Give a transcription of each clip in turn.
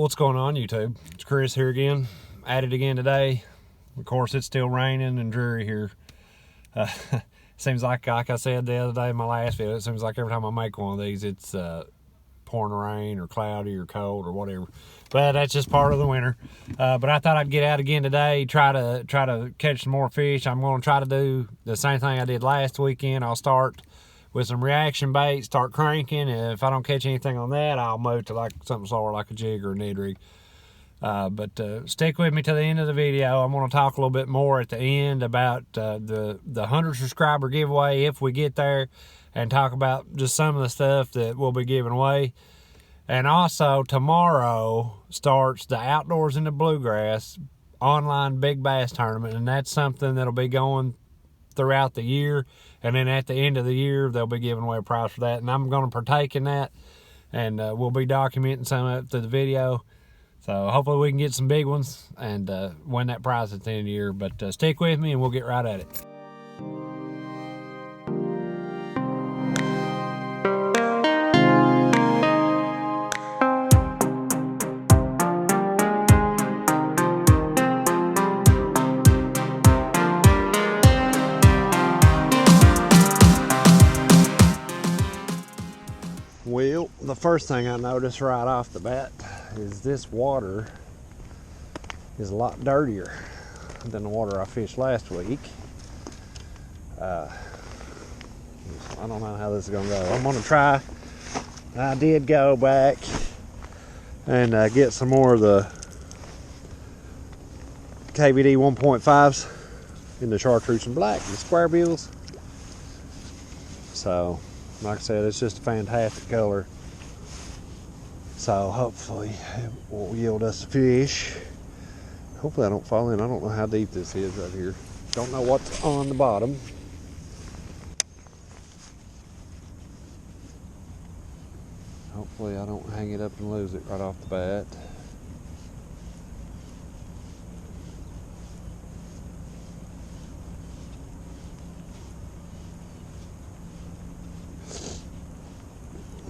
What's going on, YouTube? It's Chris here again, at it again today. Of course, it's still raining and dreary here. Seems like I said the other day in my last video, it seems like every time I make one of these, it's pouring rain or cloudy or cold or whatever. But that's just part of the winter. But I thought I'd get out again today, try to catch some more fish. I'm going to try to do the same thing I did last weekend. I'll start with some reaction bait, start cranking. If I don't catch anything on that, I'll move to like something slower like a jig or a Ned Rig. But stick with me to the end of the video. I'm going to talk a little bit more at the end about the 100 subscriber giveaway if we get there, and talk about just some of the stuff that we'll be giving away. And also tomorrow starts the Outdoors in the Bluegrass online big bass tournament, and that's something that'll be going throughout the year, and then at the end of the year they'll be giving away a prize for that, and I'm going to partake in that, and we'll be documenting some of it through the video. So hopefully we can get some big ones and win that prize at the end of the year. But stick with me and we'll get right at it. Well, the first thing I noticed right off the bat is this water is a lot dirtier than the water I fished last week. I don't know how this is going to go. I'm going to try. I did go back and get some more of the KVD 1.5s in the chartreuse and black, the square bills. So, like I said, it's just a fantastic color. So hopefully it will yield us a fish. Hopefully I don't fall in. I don't know how deep this is right here. Don't know what's on the bottom. Hopefully I don't hang it up and lose it right off the bat.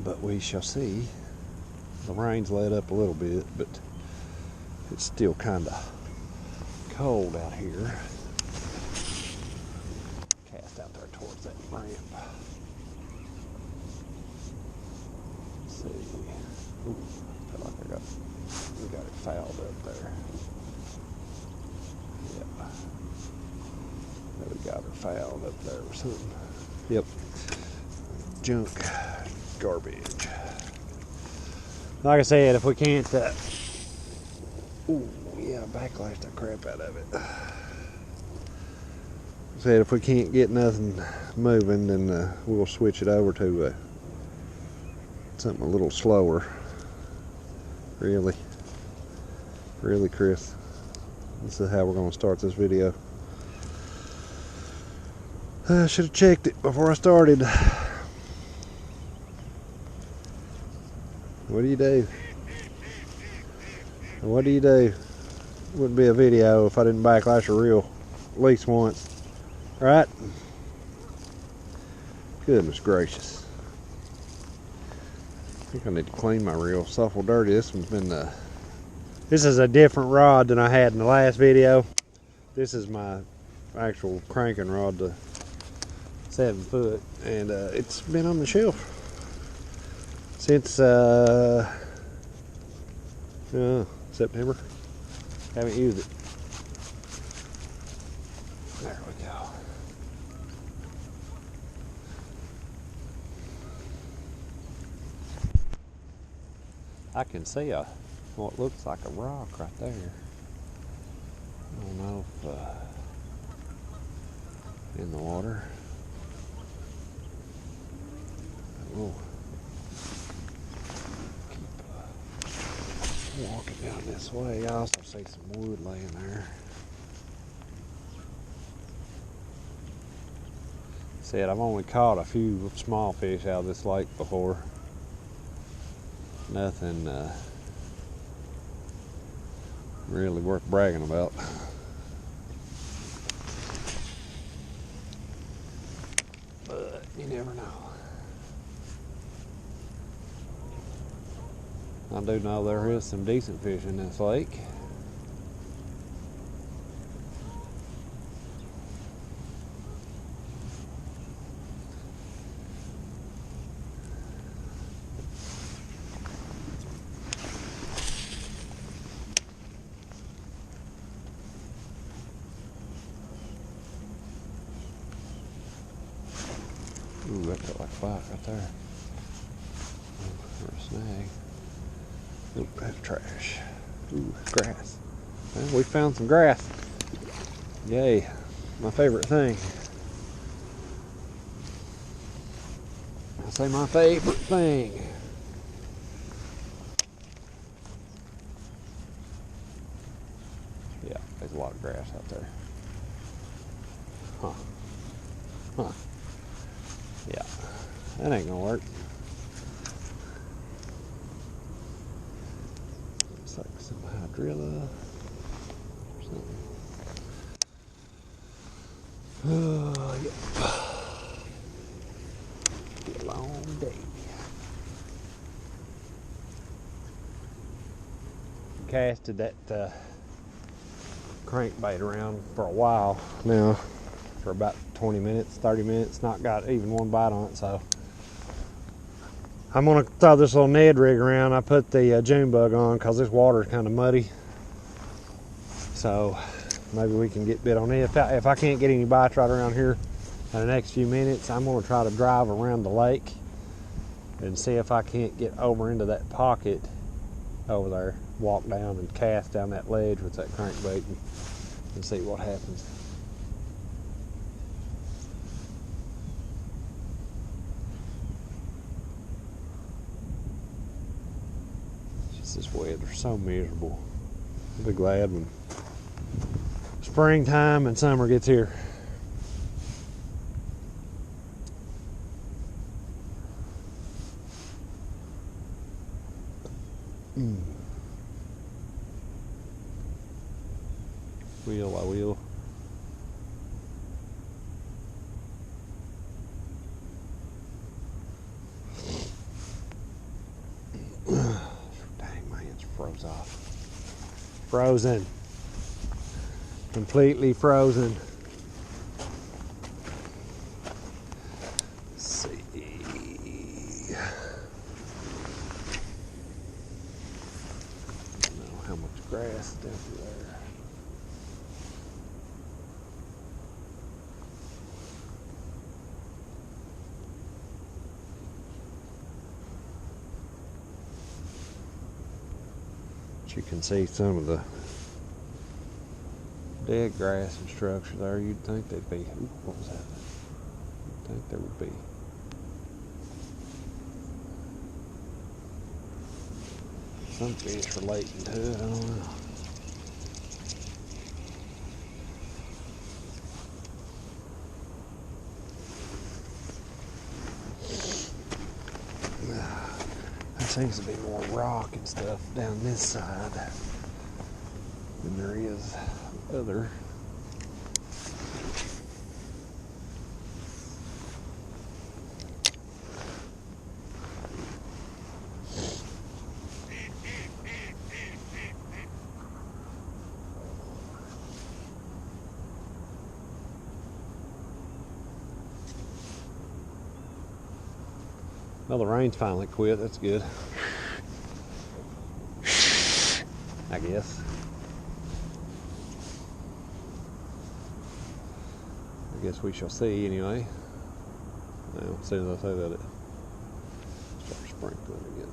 But we shall see. The rain's let up a little bit, but it's still kind of cold out here. Cast out there towards that ramp. Let's see. Ooh, I feel like we got it fouled up there. Yeah. We got her fouled up there or something. Yep. Junk. Garbage. Like I said, if we can't ooh, yeah, backlash the crap out of it. Said if we can't get nothing moving, then we'll switch it over to something a little slower. Really, Chris, this is how we're going to start this video. I should have checked it before I started. What do you do? What do you do? Wouldn't be a video if I didn't backlash a reel at least once, right? Goodness gracious. I think I need to clean my reel. It's awful dirty. This one's been this is a different rod than I had in the last video. This is my actual cranking rod, the 7 foot, and it's been on the shelf since September. Haven't used it. There we go. I can see what looks like a rock right there. I don't know if in the water. Oh. Walking down this way, I also see some wood laying there. Said I've only caught a few small fish out of this lake before. Nothing really worth bragging about. But you never know. I do know there is some decent fish in this lake. Ooh, that felt like a bite right there. Or a snag. Ooh, that's trash. Ooh, grass. Well, we found some grass. Yay, my favorite thing. I say my favorite thing. Yeah, there's a lot of grass out there. Huh. Huh. Yeah, that ain't gonna work. Looks like some hydrilla or something. Oh, yeah. Be a long day. Casted that crankbait around for a while now, for about 20 minutes, 30 minutes, not got even one bite on it, so I'm gonna throw this little Ned rig around. I put the June bug on because this water is kind of muddy, so maybe we can get bit on it. If I can't get any bites right around here in the next few minutes, I'm gonna try to drive around the lake and see if I can't get over into that pocket over there, walk down and cast down that ledge with that crankbait and see what happens. This weather's so miserable. I'll be glad when springtime and summer gets here. Wheel, I will. Froze off. Frozen. Completely frozen. Let's see. I don't know how much grass is down through there. You can see some of the dead grass and structure there. You'd think they'd be. Ooh, what was that? You'd think there would be. Some fish relating to it, I don't know. There seems to be more rock and stuff down this side than there is other. Well, the rain's finally quit. That's good. I guess. I guess we shall see anyway. Well, as soon as I say that, it starts sprinkling again.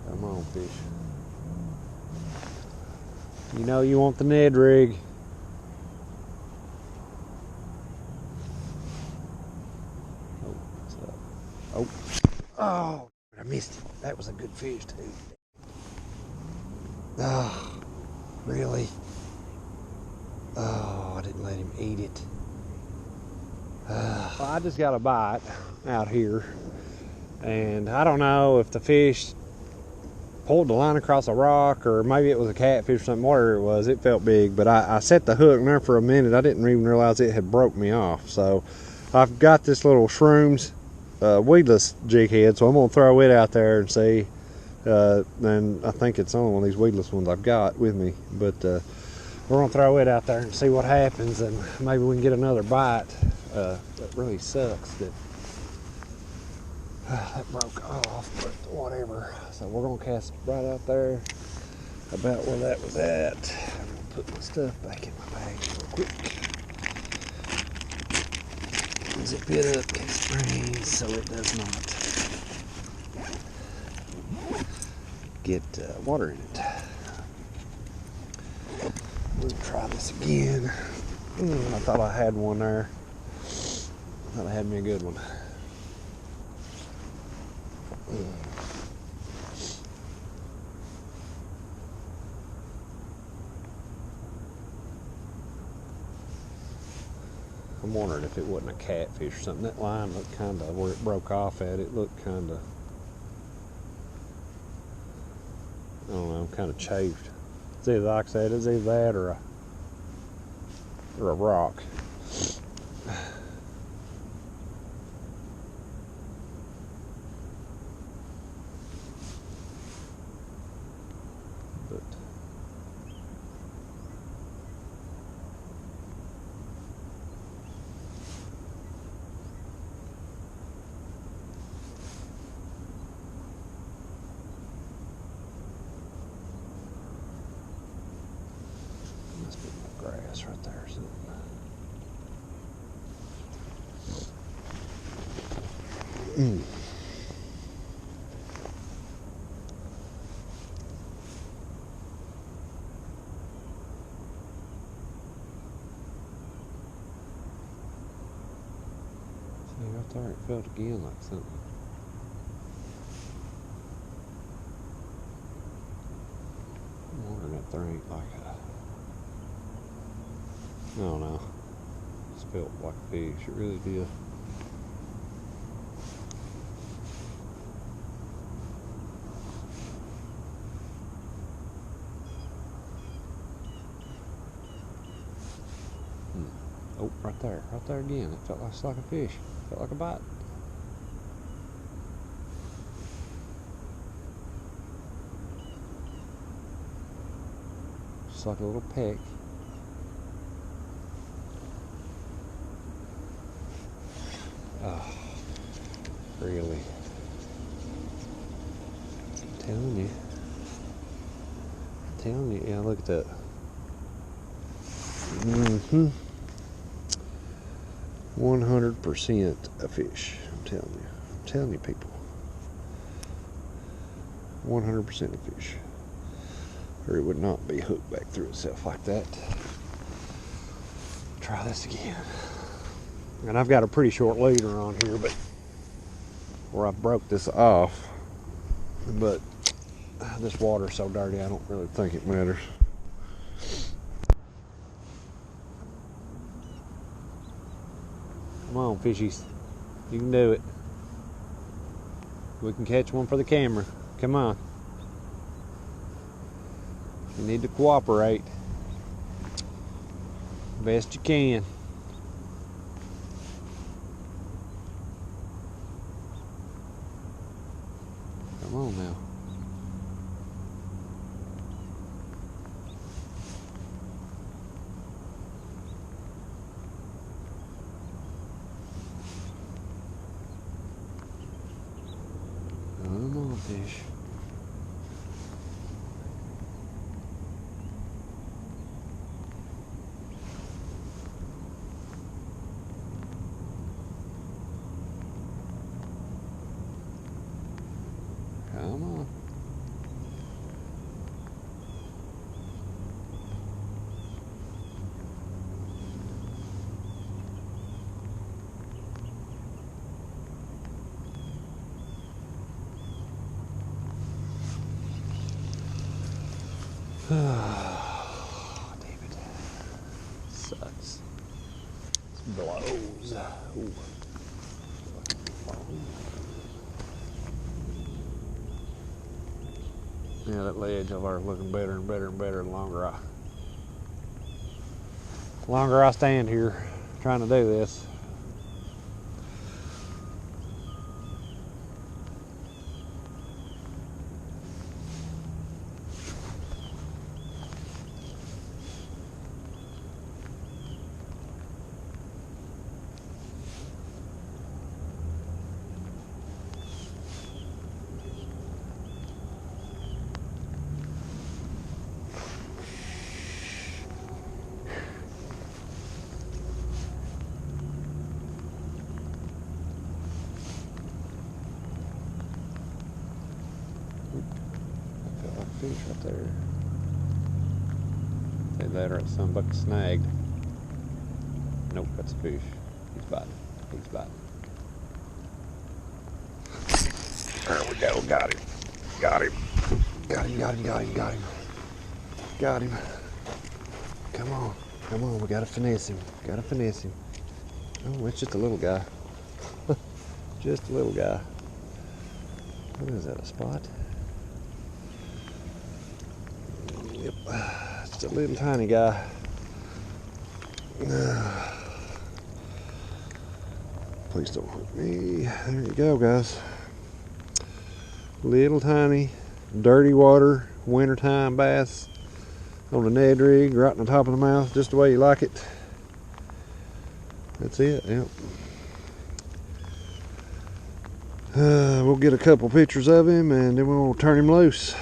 Come on, fish. You know you want the Ned rig. Oh, what's up? Oh. Oh, I missed it. That was a good fish too. Oh, really? Oh, I didn't let him eat it. Well, I just got a bite out here, and I don't know if the fish pulled the line across a rock or maybe it was a catfish or something. Whatever it was, it felt big, but I set the hook in there for a minute. I didn't even realize it had broke me off. So I've got this little Shrooms weedless jig head, so I'm gonna throw it out there and see. And I think it's on one of these weedless ones I've got with me, but we're gonna throw it out there and see what happens, and maybe we can get another bite. That really sucks that that broke off, but whatever. So we're gonna cast right out there about where that was at. I'm gonna put my stuff back in my bag real quick. Zip it up, get springs so it does not get water in it. We'll try this again. I thought I had one there. I thought I had me a good one. I'm wondering if it wasn't a catfish or something. That line looked kind of, where it broke off at, it looked kind of, I don't know, kind of chafed. It's either, like I said, it's either that or a rock. But must be more grass right there or something. See, right there it felt again like something. I'm wondering if there ain't like a, I don't know. It felt like a fish, it really did. Oh, right there again. It felt like a fish. Felt like a bite. Just like a little peck. Oh, really? I'm telling you. Yeah, look at that. 100% a fish. I'm telling you people. 100% a fish. Or it would not be hooked back through itself like that. Try this again. And I've got a pretty short leader on here, but where I broke this off. But this water's so dirty, I don't really think it matters. Come on, fishies. You can do it. We can catch one for the camera. Come on. You need to cooperate. Best you can. Come on now. Come on, fish. Come on. Damn it. Sucks. It's blows. Ooh. Yeah, that ledge over there is looking better and better and better the longer I stand here trying to do this. Fish right there. Say that or it's somebody snagged. Nope, that's a fish. He's biting. He's biting. There we go. Got him. Got him. Got him. Got him. Got him. Got him. Got him. Come on. Come on. We gotta finesse him. Gotta finesse him. Oh, it's just a little guy. Just a little guy. What is that? A spot? Yep, just a little tiny guy. Please don't hurt me. There you go, guys. Little tiny, dirty water, wintertime bass on a Ned rig, right in the top of the mouth, just the way you like it. That's it, yep. We'll get a couple pictures of him and then we'll turn him loose.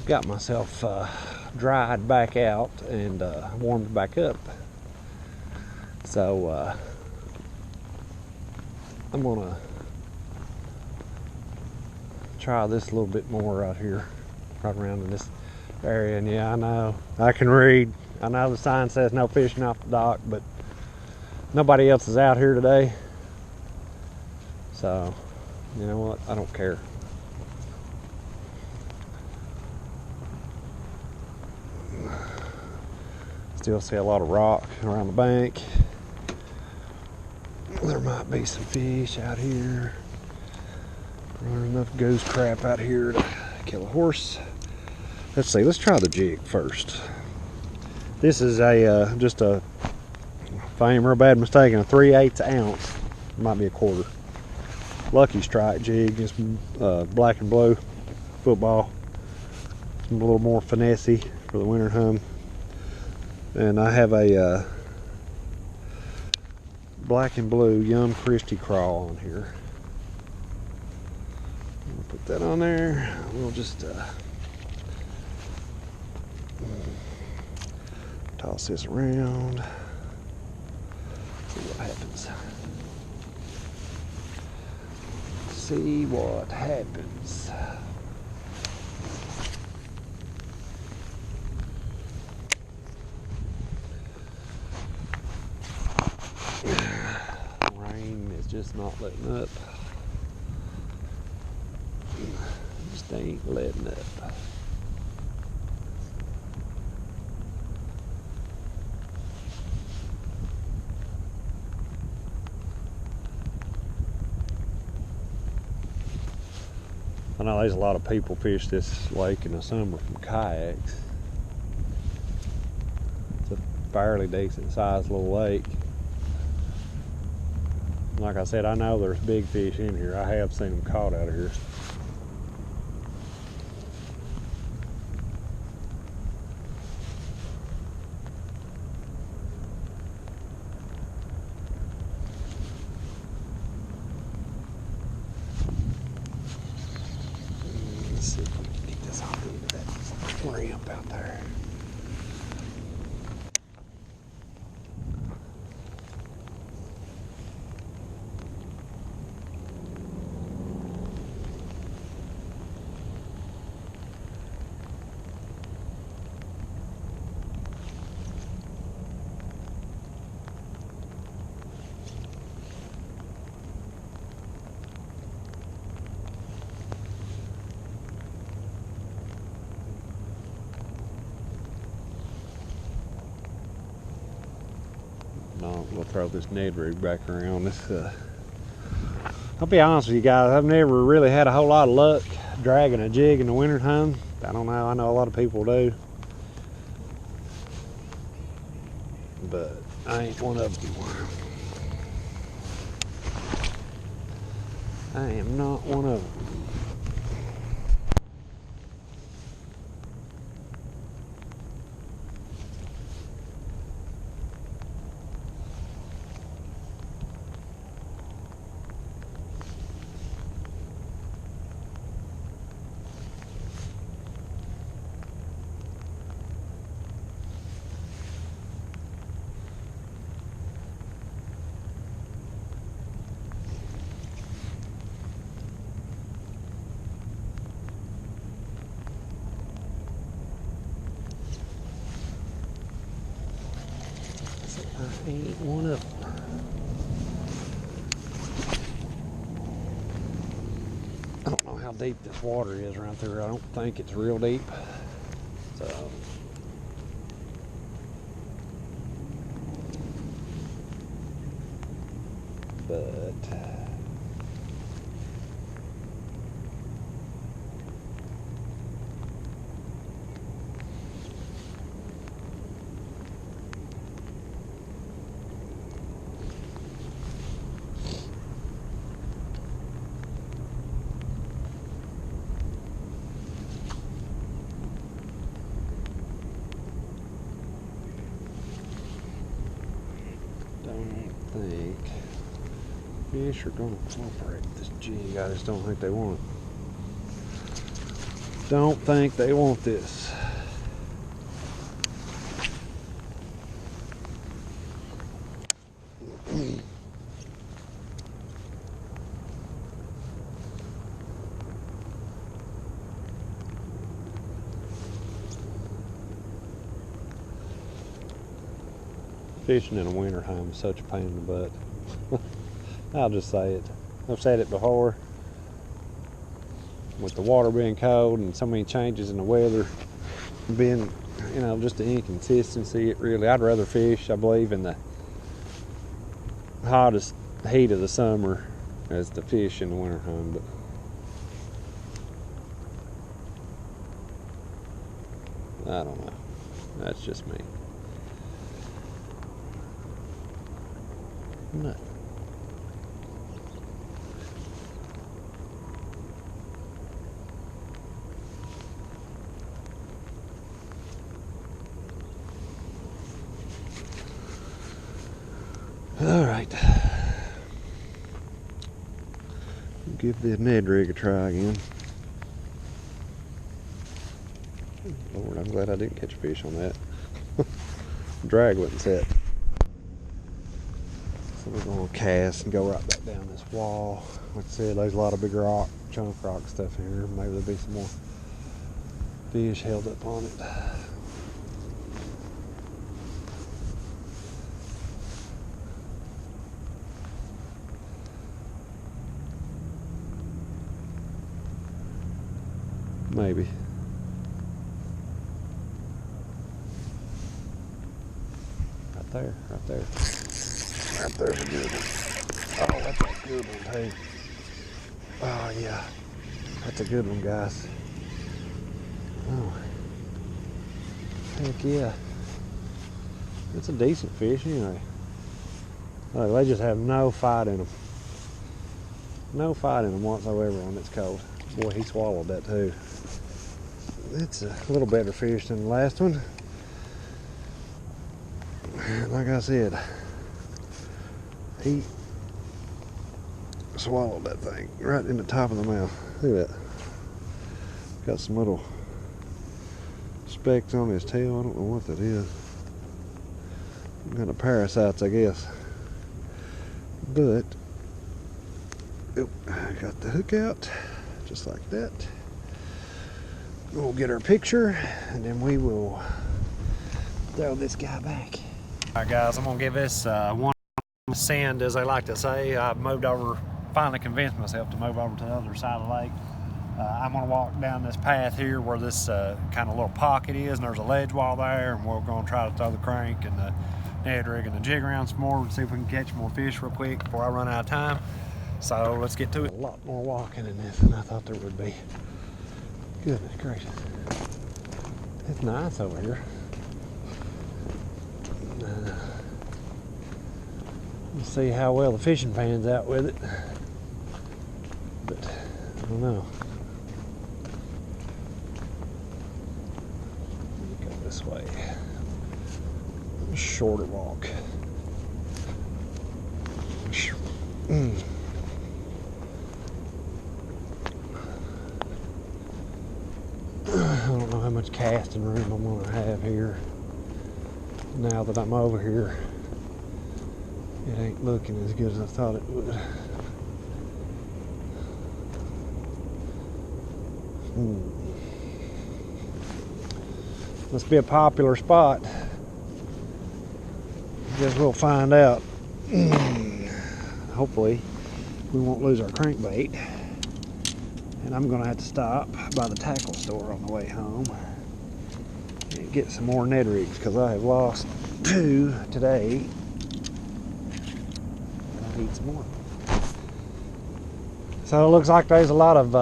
Got myself dried back out and warmed back up, so I'm gonna try this a little bit more right here, right around in this area. And yeah, I know I can read, I know the sign says no fishing off the dock, but nobody else is out here today, so you know what, I don't care. Still see a lot of rock around the bank. There might be some fish out here. There's enough goose crap out here to kill a horse. Let's see, let's try the jig first. This is a just a, if I ain't real bad mistaken, a 3/8 ounce. It might be a quarter. Lucky Strike jig, just black and blue football. A little more finessey for the winter hum. And I have a black and blue Yum Christie crawl on here. I'll put that on there. We'll just toss this around. See what happens. See what happens. Rain is just not letting up. Just ain't letting up. I know there's a lot of people fish this lake in the summer from kayaks. It's a fairly decent sized little lake. Like I said, I know there's big fish in here. I have seen them caught out of here. Let's see if we can get this off into that ramp out there. on. We'll throw this Ned rig back around. I'll be honest with you guys, I've never really had a whole lot of luck dragging a jig in the wintertime. I don't know, I know a lot of people do. But I ain't one of them. I am not one of them. I ain't one of them. I don't know how deep this water is around there. I don't think it's real deep. So, but think fish are gonna cooperate with this jig. I just don't think they want it. Don't think they want this. Fishing in the wintertime is such a pain in the butt. I'll just say it. I've said it before. With the water being cold and so many changes in the weather being, you know, just the inconsistency, I'd rather fish, I believe, in the hottest heat of the summer as to fish in the wintertime. But I don't know. That's just me. No. All right. Give the Ned rig a try again. Lord, I'm glad I didn't catch a fish on that. Drag wouldn't set. So we're going to cast and go right back down this wall. Like I said, there's a lot of big rock, chunk rock stuff here. Maybe there'll be some more fish held up on it. Maybe. Right there, right there. Right there's a good one. Oh, that's a good one, hey. Oh, yeah. That's a good one, guys. Oh. Heck yeah. It's a decent fish, anyway. Oh, they just have no fight in them. No fight in them whatsoever when it's cold. Boy, he swallowed that too. It's a little better fish than the last one. Like I said, he swallowed that thing right in the top of the mouth. Look at that. Got some little specks on his tail. I don't know what that is. Some kind of parasites, I guess. But, oh, I got the hook out, just like that. We'll get our picture, and then we will throw this guy back. All right, guys, I'm gonna give this one send, as they like to say. I moved over, finally convinced myself to move over to the other side of the lake. I'm gonna walk down this path here where this kind of little pocket is, and there's a ledge wall there, and we're gonna try to throw the crank and the Ned Riggin the jig around some more and see if we can catch more fish real quick before I run out of time. So let's get to it. A lot more walking in this than I thought there would be. Goodness gracious. It's nice over here. We'll see how well the fishing pans out with it. But I don't know. Go this way. A shorter walk. I don't know how much casting room I'm going to have here. Now that I'm over here, it ain't looking as good as I thought it would. Must be a popular spot. Guess we'll find out. Hopefully we won't lose our crankbait. And I'm gonna have to stop by the tackle store on the way home and get some more Ned rigs, because I have lost 2 today. I need some more. So it looks like there's a lot of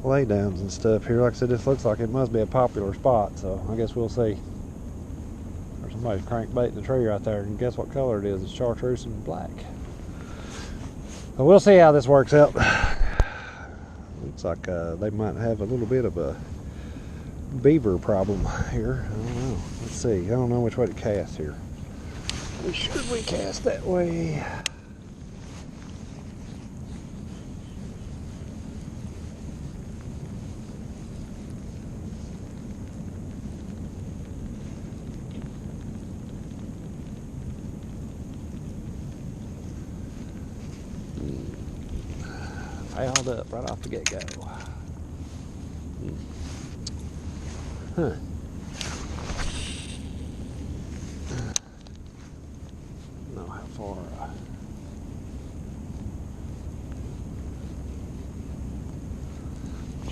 laydowns and stuff here. Like I said, this looks like it must be a popular spot, so I guess we'll see. There's somebody's crankbaiting the tree right there, and guess what color it is? It's chartreuse and black. So we'll see how this works out. Looks like they might have a little bit of a beaver problem here. I don't know. Let's see. I don't know which way to cast here. Should we cast that way? Fouled up right off the get-go. Huh. Know how far.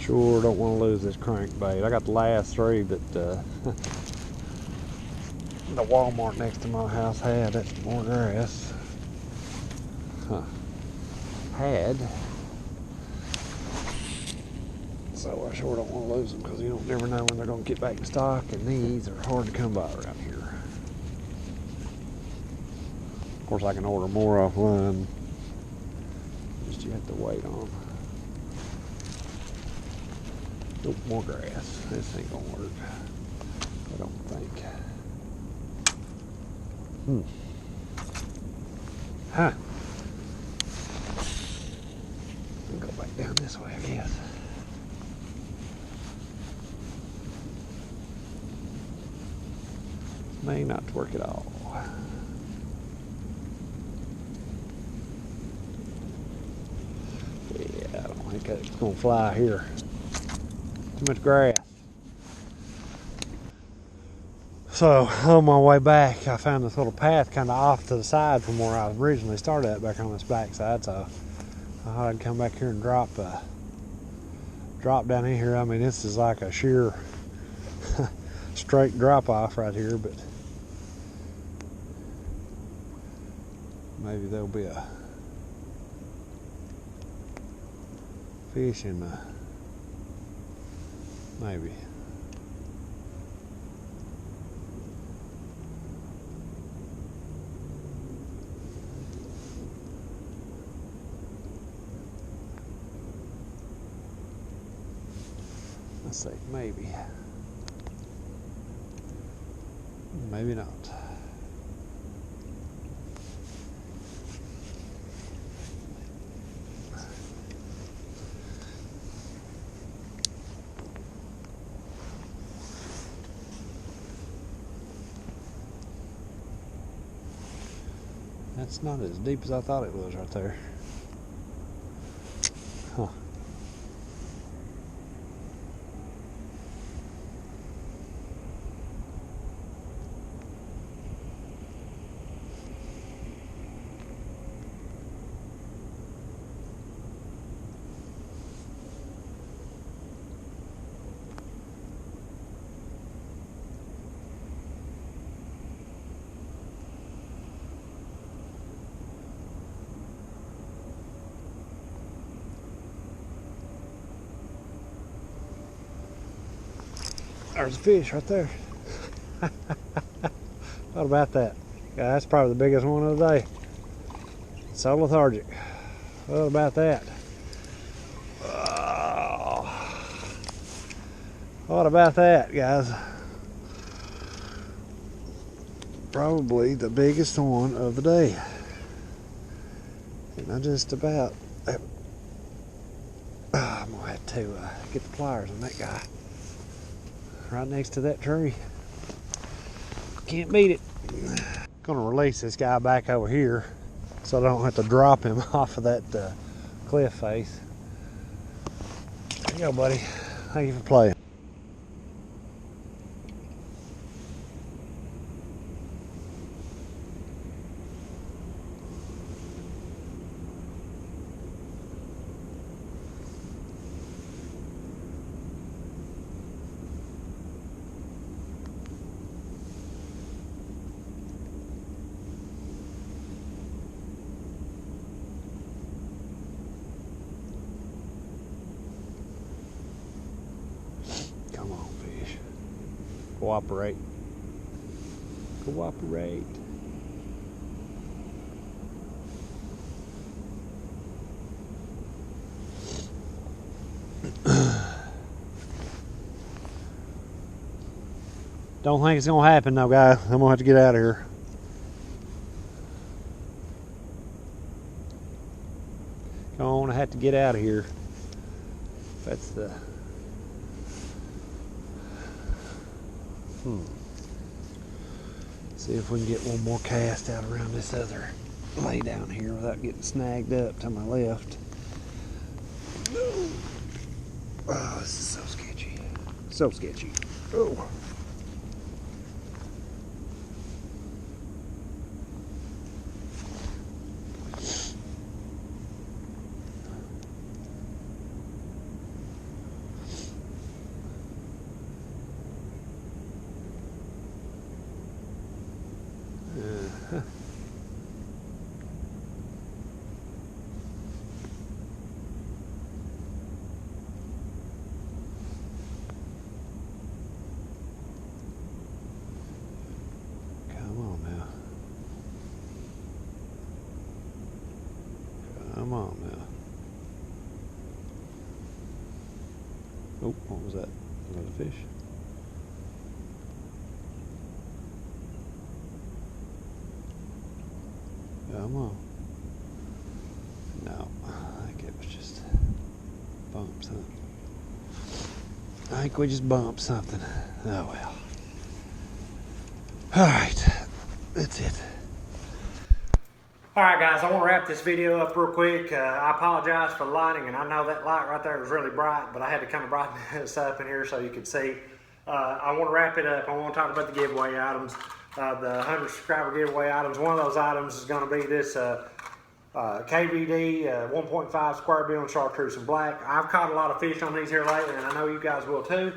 Sure don't want to lose this crankbait. I got the last 3 that the Walmart next to my house had. That's more grass. Huh. Had. So I sure don't want to lose them, because you don't never know when they're going to get back in stock, and these are hard to come by around here. Of course, I can order more offline. Just you have to wait on. Nope, more grass. This ain't going to work, I don't think. Huh. I'll go back down this way, I guess. May not work at all. Yeah, I don't think it's gonna fly here. Too much grass. So on my way back, I found this little path kind of off to the side from where I originally started at, back on this back side. So I thought I'd come back here and drop down in here. I mean, this is like a sheer straight drop off right here, but maybe there'll be a fish in the, maybe. Let's see, maybe. Maybe not. That's not as deep as I thought it was right there. Huh. There's a fish right there. What about that? Yeah, that's probably the biggest one of the day. So lethargic. What about that? Oh. What about that, guys? Probably the biggest one of the day. And I just about... I'm going to have to get the pliers on that guy. Right next to that tree. Can't beat it. Gonna release this guy back over here so I don't have to drop him off of that cliff face. There you go, buddy. Thank you for playing. Come on, fish. Cooperate. Cooperate. Don't think it's gonna happen though, guys. I'm gonna have to get out of here. Gonna have to get out of here. That's the See if we can get one more cast out around this other lay down here without getting snagged up to my left. Oh, this is so sketchy. So sketchy. Oh. Come on now. Oh, what was that? Was that a fish? Come on. No, I think it was just bumped something. I think we just bumped something. Oh well. Alright, that's it. Alright guys, I want to wrap this video up real quick. I apologize for the lighting, and I know that light right there was really bright, but I had to kind of brighten this up in here so you could see. I want to wrap it up. I want to talk about the giveaway items, the 100 subscriber giveaway items. One of those items is going to be this KVD 1.5 square bill and chartreuse and black. I've caught a lot of fish on these here lately, and I know you guys will too.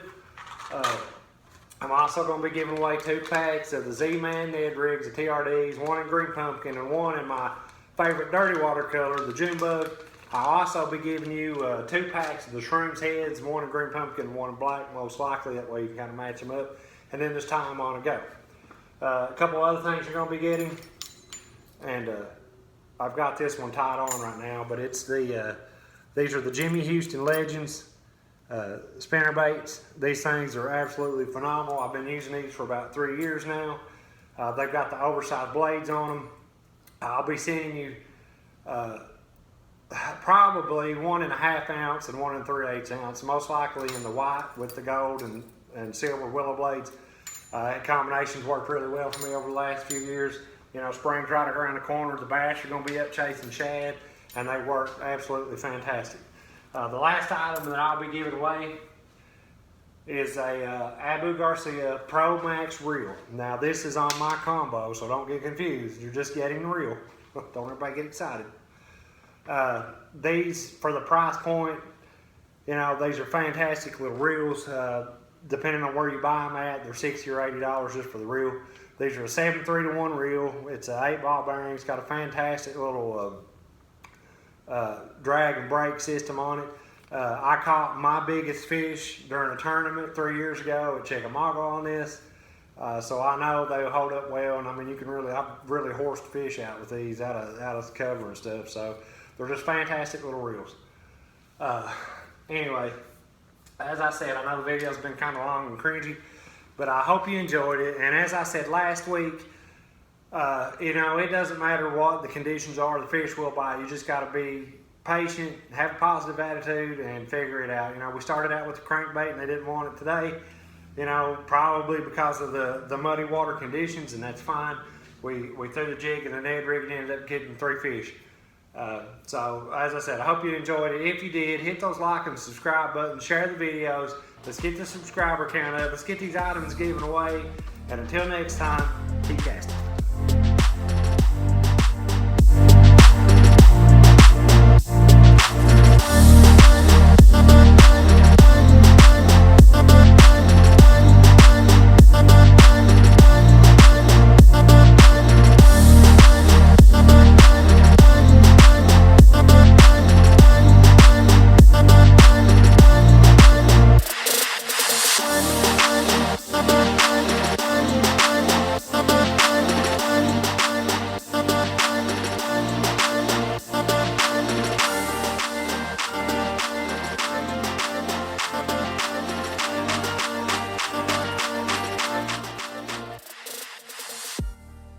I'm also going to be giving away 2 packs of the Z-Man Ned Riggs, the TRDs, 1 in green pumpkin and 1 in my favorite dirty water color, the June bug. I'll also be giving you 2 packs of the Shrooms heads, 1 in green pumpkin and 1 in black, most likely. That way you can kind of match them up. And then there's time on to go. A couple other things you're going to be getting. And I've got this one tied on right now, but it's the, these are the Jimmy Houston Legends spinner baits. These things are absolutely phenomenal. I've been using these for about 3 years now. They've got the oversized blades on them. I'll be sending you probably 1.5 ounce and 1 3/8 ounce, most likely in the white with the gold and silver willow blades. Combinations worked really well for me over the last few years. You know, spring's right around the corner. The bass are going to be up chasing shad, and they work absolutely fantastic. The last item that I'll be giving away is a Abu Garcia Pro Max reel. Now this is on my combo, so don't get confused. You're just getting the reel. Don't everybody get excited. These, for the price point, you know, these are fantastic little reels. Depending on where you buy them at, they're $60 or $80 just for the reel. These are a 7-3-to-1 reel. It's an 8-ball bearing. It's got a fantastic little drag and brake system on it. I caught my biggest fish during a tournament 3 years ago at Chickamauga on this. So I know they'll hold up well, and I mean, I've really horsed fish out with these out of the cover and stuff. So they're just fantastic little reels. Anyway, as I said, I know the video's been kind of long and cringy, but I hope you enjoyed it. And as I said last week, it doesn't matter what the conditions are, the fish will bite. You just got to be patient, have a positive attitude, and figure it out. We started out with the crankbait, and they didn't want it today. Probably because of the muddy water conditions, and that's fine. We threw the jig, and the Ned Riggin ended up getting 3 fish. So, as I said, I hope you enjoyed it. If you did, hit those like and subscribe buttons, share the videos. Let's get the subscriber count up. Let's get these items given away. And until next time, keep casting.